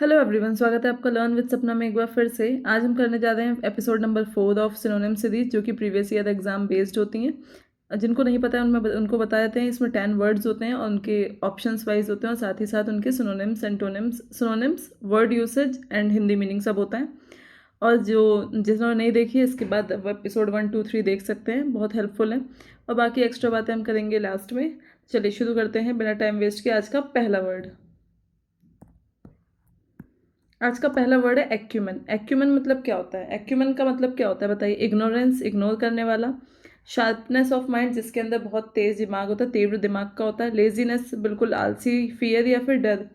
Hello everyone, स्वागत है आपका लर्न विद सपना में एक बार फिर से। आज हम करने जा रहे हैं episode number 4 of synonym series, जो कि प्रीवियस ईयर एग्जाम बेस्ड होती हैं। जिनको नहीं पता है उनको बता देते हैं। इसमें 10 वर्ड्स होते हैं और उनके ऑप्शंस वाइज होते हैं और साथ ही साथ उनके synonyms, antonyms, synonyms, word usage and Hindi meaning सब होता है। और जिन्होंने नहीं देखी है, इसके बाद एपिसोड 1, 2, 3 देख सकते हैं, बहुत हेल्पफुल है। और बाकी एक्स्ट्रा बातें हम करेंगे लास्ट में। चलिए शुरू करते हैं बिना टाइम वेस्ट किए। आज का पहला वर्ड है एक्यूमेन। एक्यूमेन मतलब क्या होता है? एक्यूमेन का मतलब क्या होता है बताइए? इग्नोरेंस, इग्नोर करने वाला। शार्पनेस ऑफ माइंड, जिसके अंदर बहुत तेज दिमाग होता है, तीव्र दिमाग का होता है। लेजीनेस, बिल्कुल आलसी। फियर या फिर डर,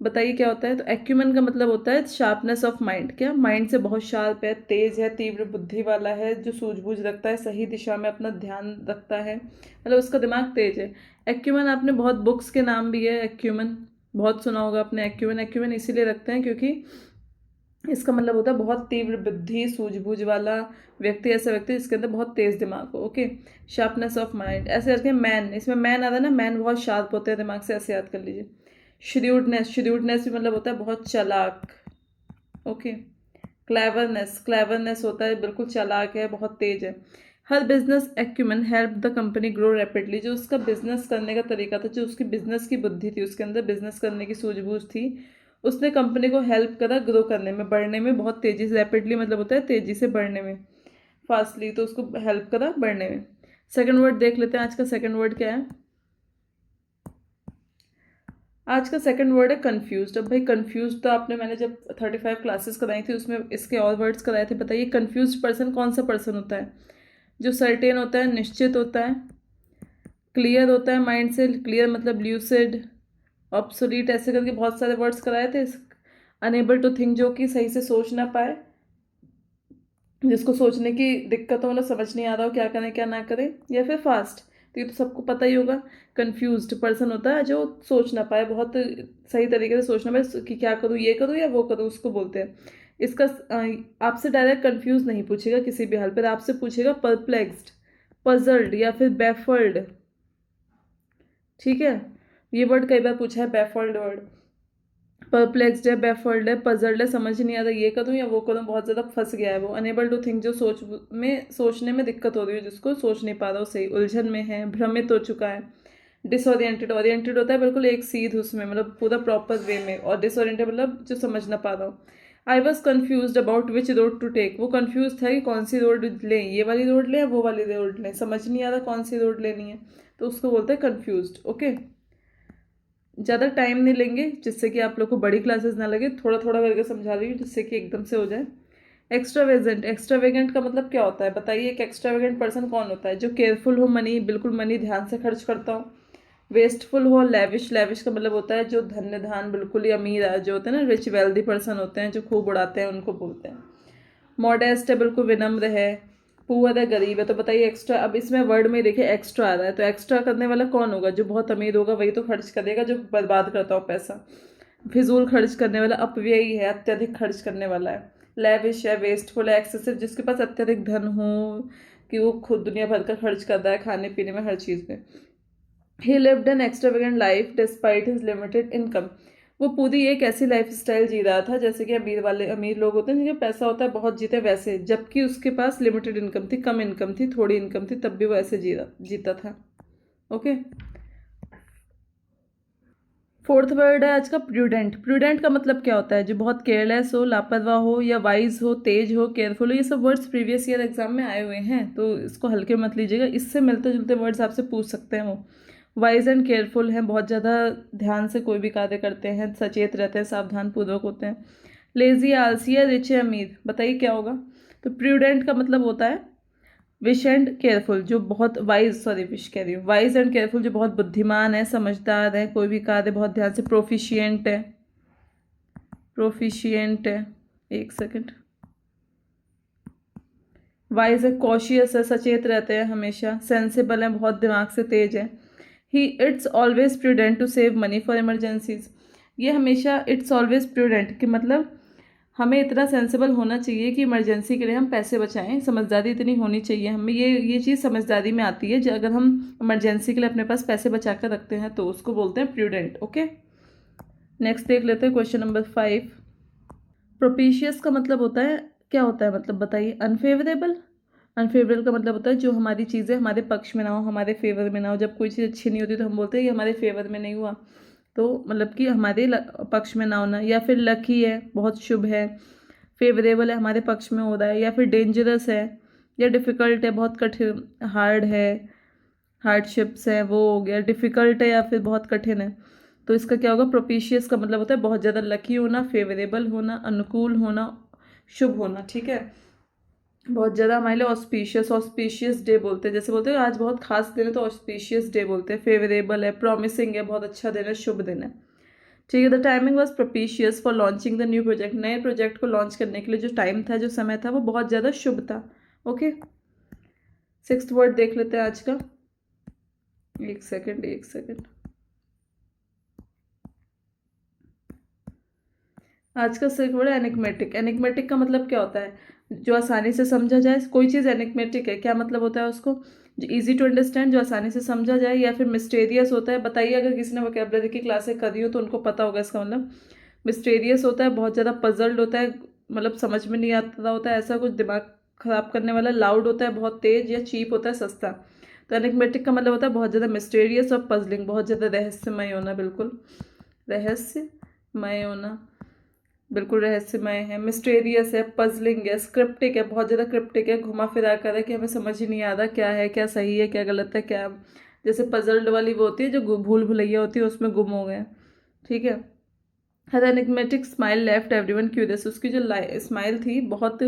बताइए क्या होता है? तो एक्यूमेन का मतलब होता है शार्पनेस ऑफ माइंड। क्या माइंड से बहुत शार्प है, तेज है, तीव्र बुद्धि वाला है, जो सूझबूझ रखता है, सही दिशा में अपना ध्यान रखता है, मतलब उसका दिमाग तेज है। एक्यूमेन, आपने बहुत बुक्स के नाम भी है एक्यूमेन, बहुत सुना होगा आपने एक्यूमेन। एक्यूमेन इसीलिए रखते हैं क्योंकि इसका मतलब होता है बहुत तीव्र बुद्धि, सूझबूझ वाला व्यक्ति, ऐसा व्यक्ति जिसके अंदर बहुत तेज दिमाग हो। Okay, sharpness of mind. ऐसे करके मैन, इसमें मैन आता है ना, मैन बहुत शार्प होते हैं दिमाग से, ऐसे याद कर लीजिए। श्रूडनेस, श्रूडनेस भी मतलब होता है बहुत चालाक। ओके, क्लेवरनेस, क्लेवरनेस होता है बिल्कुल चालाक है, बहुत तेज है। Her business acumen help the company grow rapidly, जो उसका बिजनेस करने का तरीका था, जो उसकी बिजनेस की बुद्धि थी, उसके अंदर बिजनेस करने की सूझबूझ थी, उसने कंपनी को हेल्प करा ग्रो करने में, बढ़ने में, बहुत तेजी से। रैपिडली मतलब होता है तेजी से बढ़ने में, फास्टली, तो उसको हेल्प करा बढ़ने में। सेकंड वर्ड देख लेते हैं। आज का सेकंड वर्ड क्या है? आज का सेकंड वर्ड है कंफ्यूज्ड। अब भाई कंफ्यूज तो आपने, मैंने जब 35 क्लासेस कराई थी उसमें इसके और वर्ड्स कराए थे। बताइए कंफ्यूज्ड पर्सन कौन सा पर्सन होता है? जो सर्टेन होता है, निश्चित होता है, क्लियर होता है माइंड से। क्लियर मतलब ल्यूसिड, ऑब्सोलीट, ऐसे करके बहुत सारे वर्ड्स कराए थे। अनेबल टू थिंक, जो कि सही से सोच ना पाए, जिसको सोचने की दिक्कत हो, मतलब समझ नहीं आ रहा हो क्या करें क्या ना करें। या फिर फास्ट, तो ये तो सबको पता ही होगा। कंफ्यूज्ड पर्सन होता है जो सोच ना पाए, बहुत सही तरीके से सोच ना पाए कि क्या करूँ, ये करूँ या वो करूँ, उसको बोलते हैं। इसका आपसे डायरेक्ट कंफ्यूज नहीं पूछेगा किसी भी हाल पर, आपसे पूछेगा परप्लेक्स्ड, पजल्ड या फिर बैफल्ड। ठीक है, ये वर्ड कई बार पूछा है, बैफल्ड वर्ड। परप्लेक्स्ड है, बैफल्ड है, पजल्ड है, समझ नहीं आ रहा ये करूँ या वो करूँ, बहुत ज़्यादा फंस गया है वो। अनेबल टू थिंक, जो सोचने में दिक्कत हो रही है, जिसको सोच नहीं पा रहा हो सही, उलझन में है, भ्रमित हो चुका है। डिसोरिएंटेड, ओरिएंटेड होता है बिल्कुल एक सीध उसमें, मतलब पूरा प्रॉपर वे में, और डिसोरिएंटेड मतलब जो समझ ना पा रहा हो। I was confuse about which road to take, वो कन्फ्यूज था कि कौन सी रोड लें, ये वाली रोड लें या वो वाली रोड लें, समझ नहीं आ रहा कौन सी रोड लेनी है, तो उसको बोलते हैं कन्फ्यूज्ड। ओके, ज़्यादा टाइम नहीं लेंगे, जिससे कि आप लोग को बड़ी क्लासेस ना लगे, थोड़ा थोड़ा करके समझा रही हूँ जिससे कि एकदम से हो जाए। एक्स्ट्रावेजेंट, एक्स्ट्रावेगेंट का मतलब क्या होता है बताइए? एक एक्स्ट्रावेगेंट पर्सन कौन होता है? जो केयरफुल हो मनी, बिल्कुल मनी ध्यान से खर्च करता हो। वेस्टफुल हो, लेविश, लेविश का मतलब होता है जो धन्य धान, बिल्कुल ही अमीर जो होते हैं ना, रिच वेल्दी पर्सन होते हैं, जो खूब उड़ाते हैं, उनको बोलते हैं। मॉडेस्ट है, बिल्कुल विनम्र है। पुअर है, गरीब है। तो बताइए एक्स्ट्रा, अब इसमें वर्ड में देखिए एक्स्ट्रा आ रहा है, तो एक्स्ट्रा करने वाला कौन होगा? जो बहुत अमीर होगा वही तो खर्च करेगा, जो बर्बाद करता हो पैसा। फिजूल खर्च करने वाला, अपव्ययी है, अत्यधिक खर्च करने वाला है। लेविश है, वेस्टफुल है, एक्सेसिव, जिसके पास अत्यधिक धन हो, कि वो खुद दुनिया भर का खर्च कर रहा है, खाने पीने में, हर चीज़ में। He lived an extravagant life despite his limited income, वो पूरी एक ऐसी लाइफ स्टाइल जी रहा था जैसे कि अमीर लोग होते हैं जिनके पैसा होता है बहुत, जीते वैसे, जबकि उसके पास लिमिटेड इनकम थी, कम इनकम थी, थोड़ी इनकम थी, तब भी वो ऐसे जीता था। ओके, फोर्थ वर्ड है आज का प्रूडेंट। प्रूडेंट का मतलब क्या होता है? जो बहुत केयरलेस हो, लापरवाह हो, या वाइज हो, तेज हो, केयरफुल हो। ये सब वर्ड्स प्रीवियस ईयर एग्जाम में आए हुए हैं, तो इसको हल्के मत लीजिएगा, इससे मिलते जुलते वर्ड्स आपसे पूछ सकते हैं वो। वाइज एंड केयरफुल हैं, बहुत ज़्यादा ध्यान से कोई भी कार्य करते हैं, सचेत रहते हैं, सावधान पूर्वक होते हैं। लेजी, आलसी है, रिच है, अमीर, बताइए क्या होगा? तो प्रूडेंट का मतलब होता है विश एंड केयरफुल, जो बहुत वाइज, सॉरी विश कह रही हूँ, वाइज एंड केयरफुल, जो बहुत बुद्धिमान है, समझदार है, कोई भी कार्य बहुत ध्यान से, प्रोफिशिएंट है, प्रोफिशिएंट है, एक सेकंड, वाइज है, कॉशियस है, सचेत रहते हैं हमेशा, सेंसिबल है, बहुत दिमाग से तेज है। ही it's always prudent to save money for emergencies, ये हमेशा इट्स ऑलवेज प्रूडेंट कि मतलब हमें इतना सेंसिबल होना चाहिए कि इमरजेंसी के लिए हम पैसे बचाएं, समझदारी इतनी होनी चाहिए हमें, ये चीज़ समझदारी में आती है, अगर हम इमरजेंसी के लिए अपने पास पैसे बचा कर रखते हैं तो उसको बोलते हैं प्रूडेंट। ओके, नेक्स्ट देख लेते हैं क्वेश्चन नंबर 5। प्रोपिशियस का मतलब होता है, क्या होता है मतलब बताइए? अनफेवरेबल। अनफेवरेबल का मतलब होता है जो हमारी चीज़ें हमारे पक्ष में ना हो, हमारे फेवर में ना हो। जब कोई चीज़ अच्छी नहीं होती तो हम बोलते हैं ये हमारे फेवर में नहीं हुआ, तो मतलब कि हमारे पक्ष में ना होना। या फिर लकी है, बहुत शुभ है, फेवरेबल है, हमारे पक्ष में हो रहा है। या फिर डेंजरस है, या डिफ़िकल्ट है, बहुत कठिन, हार्ड है, हार्डशिप्स है, वो हो गया। डिफ़िकल्ट है या फिर बहुत कठिन है, तो इसका क्या होगा? प्रोपिशियस का मतलब होता है बहुत ज़्यादा लकी होना, फेवरेबल होना, अनुकूल होना, शुभ होना। ठीक है, बहुत ज़्यादा हमारे लिए ऑस्पिशियस, ऑस्पिशियस डे बोलते हैं। जैसे बोलते हैं आज बहुत खास दिन है तो ऑस्पिशियस डे बोलते हैं। फेवरेबल है, प्रॉमिसिंग है, बहुत अच्छा दिन है, शुभ दिन है। ठीक है, the timing was propitious for launching the new project. नए प्रोजेक्ट को लॉन्च करने के लिए जो टाइम था, जो समय था, वो बहुत ज़्यादा शुभ था। ओके, 6th वर्ड देख लेते हैं आज का। एक सेकेंड। आज का सिर्फ वर्ड है एनिग्मेटिक। एनिग्मेटिक का मतलब क्या होता है? जो आसानी से समझा जाए। कोई चीज़ एनिग्मेटिक है, क्या मतलब होता है उसको? जो इजी टू अंडरस्टैंड, जो आसानी से समझा जाए। या फिर मिस्टेरियस होता है। बताइए, अगर किसी ने वोकैबुलरी की क्लासें करी हो तो उनको पता होगा इसका मतलब। मिस्टेरियस होता है, बहुत ज़्यादा पजल्ड होता है, मतलब समझ में नहीं आता होता है, ऐसा कुछ दिमाग ख़राब करने वाला। लाउड होता है, बहुत तेज़, या चीप होता है, सस्ता। तो एनिग्मेटिक का मतलब होता है बहुत ज़्यादा मिस्टेरियस और पजलिंग, बहुत ज़्यादा रहस्यमय होना। बिल्कुल रहस्यमय होना, बिल्कुल रहस्यमय है, मिस्टेरियस है, पजलिंग है, स्क्रिप्टिक है, बहुत ज़्यादा क्रिप्टिक है, घुमा फिरा कर है कि हमें समझ ही नहीं आता क्या है, क्या सही है, क्या गलत है, क्या। जैसे पजल्ड वाली वो होती है जो भूल भुलैया होती है, उसमें गुम हो गए। ठीक है। Her enigmatic smile left everyone curious. उसकी जो स्माइल थी बहुत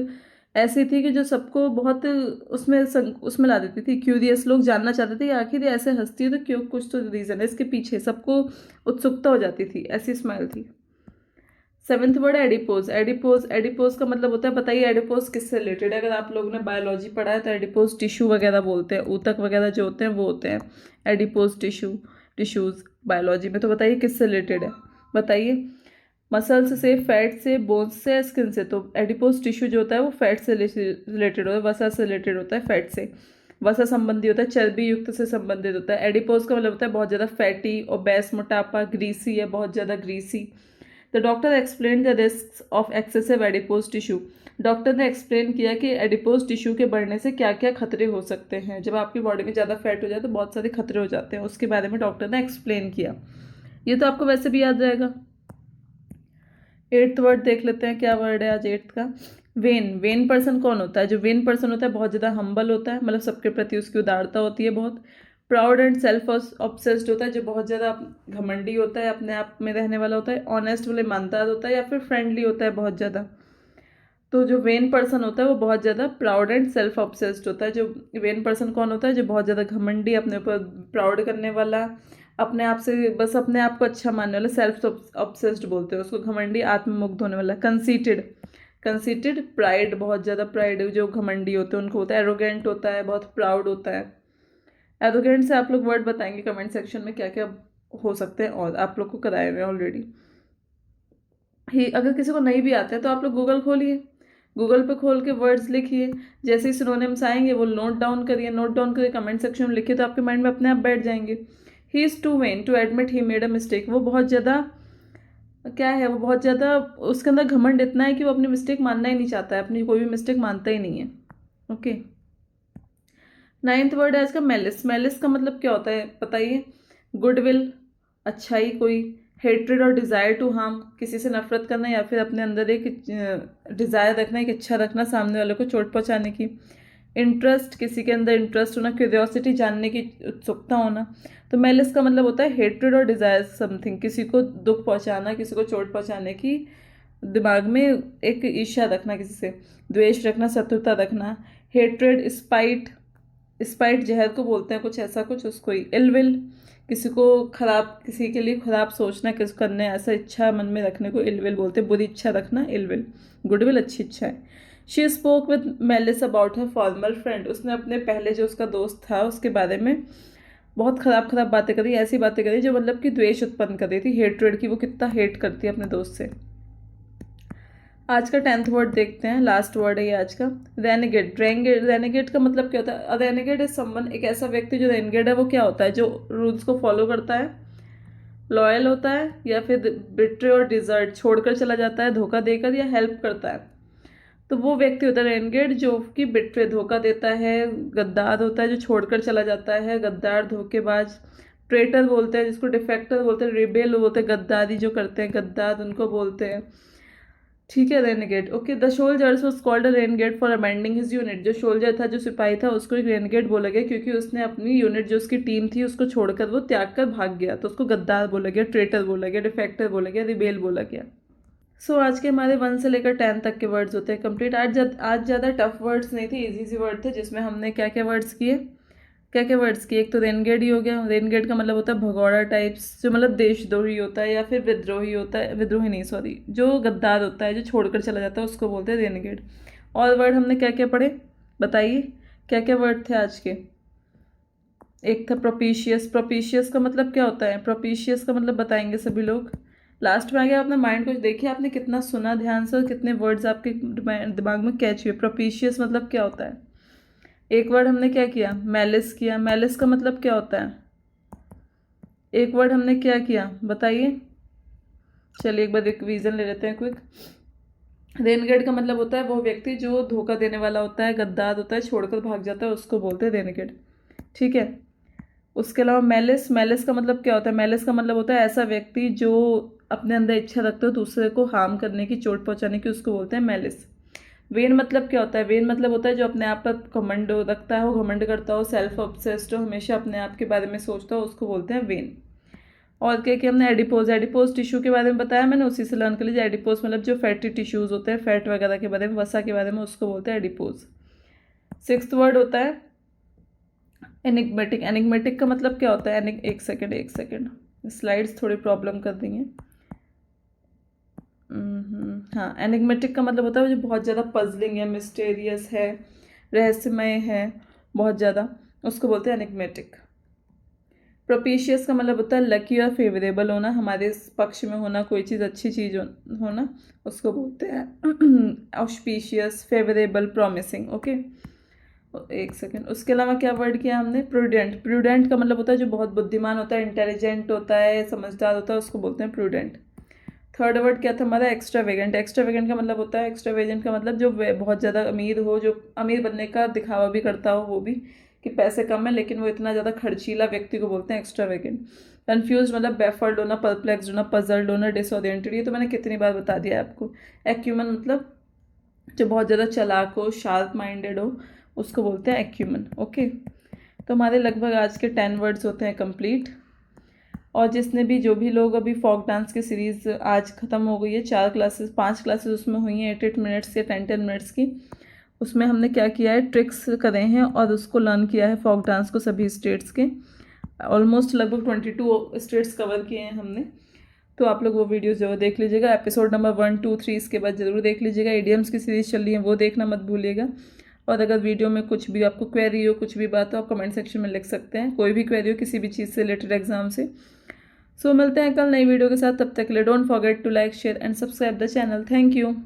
ऐसी थी कि जो सबको बहुत उसमें ला देती थी। क्यूरियस, लोग जानना चाहते थे कि आखिर ये ऐसे हंसती है तो क्यों, कुछ तो रीज़न है इसके पीछे, सबको उत्सुकता हो जाती थी, ऐसी स्माइल थी। 7th वर्ड है एडिपोज। एडिपोज का मतलब होता है, बताइए एडिपोज किससे रिलेटेड है? अगर आप लोगों ने बायोलॉजी पढ़ा है तो एडिपोज टिश्यू वगैरह बोलते हैं, ऊतक वगैरह जो होते हैं वो होते हैं एडिपोज टिश्यूज बायोलॉजी में। तो बताइए किससे रिलेटेड है? बताइए। मसल्स से, फैट से, बोन्स से, स्किन से। तो एडिपोज टिश्यू जो होता है वो फैट से रिलेटेड होता है, वसा से रिलेटेड होता है, फैट से, वसा संबंधी होता है, चर्बी युक्त से संबंधित होता है। एडिपोज का मतलब होता है बहुत ज़्यादा फैटी, ओबेस, मोटापा, ग्रीसी है, बहुत ज़्यादा greasy. The doctor explain the risk of excessive adipose tissue. Doctor ने एक्सप्लेन किया कि एडिपोज टिश्यू के बढ़ने से क्या क्या खतरे हो सकते हैं। जब आपकी बॉडी में ज़्यादा फैट हो जाए तो बहुत सारे खतरे हो जाते हैं, उसके बारे में डॉक्टर ने एक्सप्लेन किया। ये तो आपको वैसे भी याद रहेगा। 8th वर्ड देख लेते हैं, क्या वर्ड है आज 8th का? वेन। वेन पर्सन कौन होता है? जो वेन पर्सन होता है बहुत ज़्यादा हम्बल होता है, मतलब सबके प्रति उसकी उदारता होती है बहुत। प्राउड एंड सेल्फ ऑब्सेस्ड होता है, जो बहुत ज़्यादा घमंडी होता है, अपने आप में रहने वाला होता है। ऑनेस्ट, मतलब ईमानदार होता है। या फिर फ्रेंडली होता है बहुत ज़्यादा। तो जो वेन पर्सन होता है वो बहुत ज़्यादा प्राउड एंड सेल्फ ऑब्सेस्ड होता है। जो वेन पर्सन कौन होता है? जो बहुत ज़्यादा घमंडी, अपने ऊपर प्राउड करने वाला, अपने आप से बस अपने आप को अच्छा मानने वाला, सेल्फ ऑब्सेस्ड बोलते हैं उसको, घमंडी, आत्ममुग्ध होने वाला। कंसीटेड प्राइड, बहुत ज़्यादा प्राइड, जो घमंडी होते हैं उनको होता है। एरोगेंट होता है, बहुत प्राउड होता है। एरोगेंट से आप लोग वर्ड बताएंगे कमेंट सेक्शन में क्या क्या हो सकते हैं, और आप लोग को कराए हुए ऑलरेडी ही। अगर किसी को नहीं भी आता है तो आप लोग गूगल खोलिए, गूगल पे खोल के वर्ड्स लिखिए, जैसे ही सिनोनिम्स आएंगे वो नोट डाउन करिए, कमेंट सेक्शन में लिखिए, तो आपके माइंड में अपने आप बैठ जाएंगे। He is too vain to admit he made a mistake. वो बहुत ज़्यादा क्या है, वो बहुत ज़्यादा उसके अंदर घमंड इतना है कि वो अपनी मिस्टेक मानना ही नहीं चाहता है, अपनी कोई भी मिस्टेक मानता ही नहीं है। ओके। 9th वर्ड है इसका मेलिस। मेलिस का मतलब क्या होता है बताइए? गुडविल, अच्छाई कोई। हेट्रेड और डिज़ायर टू हार्म, किसी से नफरत करना, या फिर अपने अंदर एक डिज़ायर रखना, एक इच्छा रखना सामने वाले को चोट पहुंचाने की। इंटरेस्ट, किसी के अंदर इंटरेस्ट होना। क्यूरियोसिटी, जानने की उत्सुकता होना। तो मेलिस का मतलब होता है हेट्रेड और डिज़ायर समथिंग, किसी को दुख पहुंचाना, किसी को चोट पहुंचाने की, दिमाग में एक ईर्ष्या रखना, किसी से द्वेष रखना, शत्रुता रखना। हेट्रेड, स्पाइट जहर को बोलते हैं, कुछ ऐसा कुछ उसको ही। इलविल, किसी को खराब, किसी के लिए खराब सोचना, किस करने ऐसा इच्छा मन में रखने को इलविल बोलते हैं, बुरी इच्छा रखना इलविल। गुडविल, अच्छी इच्छा है। She spoke with malice about her formal friend. उसने अपने पहले जो उसका दोस्त था उसके बारे में बहुत खराब खराब बातें करी, ऐसी बातें करी जो मतलब कि द्वेष उत्पन्न कर रही थी, हेट्रेड की, वो कितना हेट करती है अपने दोस्त से। आज का 10th वर्ड देखते हैं, लास्ट वर्ड है ये आज का। रेनेगेड। रेनेगेड का मतलब क्या होता है? रेनेगेड इज समवन, एक ऐसा व्यक्ति जो रेनेगेड है वो क्या होता है? जो रूल्स को फॉलो करता है, लॉयल होता है, या फिर बिट्रे और डिजर्ट, छोड़कर चला जाता है धोखा देकर, या हेल्प करता है। तो वो व्यक्ति होता है रेनगेट जो कि बिट्रे, धोखा देता है। गद्दार होता है जो छोड़कर चला जाता है, गद्दार, धोखेबाज। ट्रेटर बोलते हैं जिसको, डिफेक्टर बोलते हैं, रिबेल बोलते हैं, गद्दारी जो करते हैं, गद्दार उनको बोलते हैं। ठीक है, renegade. Okay, the soldiers was called a renegade for amending his unit. जो सोल्जर था, जो सिपाही था, उसको एक रेनगेट बोला गया क्योंकि उसने अपनी यूनिट, जो उसकी टीम थी, उसको छोड़कर वो त्याग कर भाग गया, तो उसको गद्दार बोला गया, ट्रेटर बोला गया, डिफेक्टर बोला गया, रिबेल बोला गया। आज के हमारे 1 से लेकर 10 तक के वर्ड्स होते हैं कंप्लीट। आज ज़्यादा टफ वर्ड्स नहीं थे, इजी सी वर्ड थे, जिसमें हमने क्या क्या वर्ड्स किए, क्या क्या वर्ड्स किए। एक तो रेनगेट ही हो गया। रेनगेट का मतलब होता है भगौड़ा टाइप्स, जो मतलब देशद्रोही होता है या फिर विद्रोही होता है, विद्रोही नहीं सॉरी, जो गद्दार होता है, जो छोड़कर चला जाता है, उसको बोलते हैं रेनगेट। और वर्ड हमने क्या क्या पढ़े, बताइए क्या क्या वर्ड थे आज के। एक था प्रोपिशियस। प्रोपिशियस का मतलब क्या होता है, प्रोपिशियस का मतलब बताएंगे सभी लोग। लास्ट में आ गया अपना माइंड, कुछ देखिए आपने कितना सुना ध्यान से और कितने वर्ड्स आपके दिमाग में कैच हुए। प्रोपिशियस मतलब क्या होता है। एक वर्ड हमने क्या किया, मैलिस किया। मैलिस का मतलब क्या होता है। एक वर्ड हमने क्या किया, बताइए। चलिए एक बार रिवीजन ले लेते हैं क्विक। रेनगेट का मतलब होता है वो व्यक्ति जो धोखा देने वाला होता है, गद्दार होता है, छोड़कर भाग जाता है, उसको बोलते हैं रेनगेट। ठीक है। उसके अलावा मैलिस। मैलिस का मतलब क्या होता है। मैलिस का मतलब होता है ऐसा व्यक्ति जो अपने अंदर इच्छा रखता हो दूसरे को हार्म करने की, चोट पहुंचाने की, उसको बोलते हैं मैलिस। वेन मतलब क्या होता है। वेन मतलब होता है जो अपने आप पर घमंड रखता हो, घमंड करता हो, सेल्फ ऑब्सेस्ड हो, हमेशा अपने आप के बारे में सोचता हो, उसको बोलते हैं वेन। और क्या कि हमने एडिपोज। एडिपोज टिश्यू के बारे में बताया मैंने, उसी से लर्न कर लीजिए। एडिपोज मतलब जो फैटी टिश्यूज होते हैं, फैट वगैरह के बारे में, वसा के बारे में, उसको बोलते हैं एडिपोज। 6th वर्ड होता है एनिग्मेटिक। एनिग्मेटिक का मतलब क्या होता है। एक सेकेंड, स्लाइड्स थोड़ी प्रॉब्लम कर दी हैं। हाँ, एनिग्मेटिक का मतलब होता है जो बहुत ज़्यादा पजलिंग है, मिस्टेरियस है, रहस्यमय है बहुत ज़्यादा, उसको बोलते हैं एनिग्मेटिक। प्रोपिशियस का मतलब होता है लकी और फेवरेबल होना, हमारे पक्ष में होना, कोई चीज़ अच्छी चीज़ होना, उसको बोलते हैं ऑस्पिशियस, फेवरेबल, प्रॉमिसिंग। ओके, एक सेकेंड। उसके अलावा क्या वर्ड किया हमने, प्रूडेंट। प्रूडेंट का मतलब होता है जो बहुत बुद्धिमान होता है, इंटेलिजेंट होता है, समझदार होता है, उसको बोलते हैं प्रूडेंट। 3rd वर्ड क्या था हमारा, एक्स्ट्रावेगेंट। एक्स्ट्रावेगेंट का मतलब होता है, एक्स्ट्रावेगेंट का मतलब जो बहुत ज़्यादा अमीर हो, जो अमीर बनने का दिखावा भी करता हो, वो भी कि पैसे कम है लेकिन वो इतना ज़्यादा खर्चीला व्यक्ति को बोलते हैं एक्स्ट्रावेगेंट। कन्फ्यूज मतलब बैफल्ड होना, परप्लेक्स्ड होना, पजल्ड होना, डिसओरिएंटेड, ये तो मैंने कितनी बार बता दिया है आपको। एक्यूमन मतलब जो बहुत ज़्यादा चालाक हो, शार्प माइंडेड हो, उसको बोलते हैं एक्यूमन। ओके, तो हमारे लगभग आज के 10 वर्ड्स होते हैं कंप्लीट। और जिसने भी, जो भी लोग, अभी फोक डांस की सीरीज़ आज ख़त्म हो गई है, 5 क्लासेस उसमें हुई हैं 8 मिनट्स या 10 मिनट्स की। उसमें हमने क्या किया है, ट्रिक्स करे हैं और उसको लर्न किया है फोक डांस को, सभी स्टेट्स के। ऑलमोस्ट लगभग 22 स्टेट्स कवर किए हैं हमने। तो आप लोग वो वीडियोस जरूर देख लीजिएगा। एपिसोड नंबर 1, 2, 3 इसके बाद जरूर देख लीजिएगा। इडियम्स की सीरीज़ चल रही है, वो देखना मत भूलिएगा। और अगर वीडियो में कुछ भी आपको क्वेरी हो, कुछ भी बात हो, आप कमेंट सेक्शन में लिख सकते हैं, कोई भी क्वेरी हो किसी भी चीज़ से रिलेटेड एग्जाम से। मिलते हैं कल नई वीडियो के साथ, तब तक के लिए don't forget to like, share and subscribe the channel. Thank you.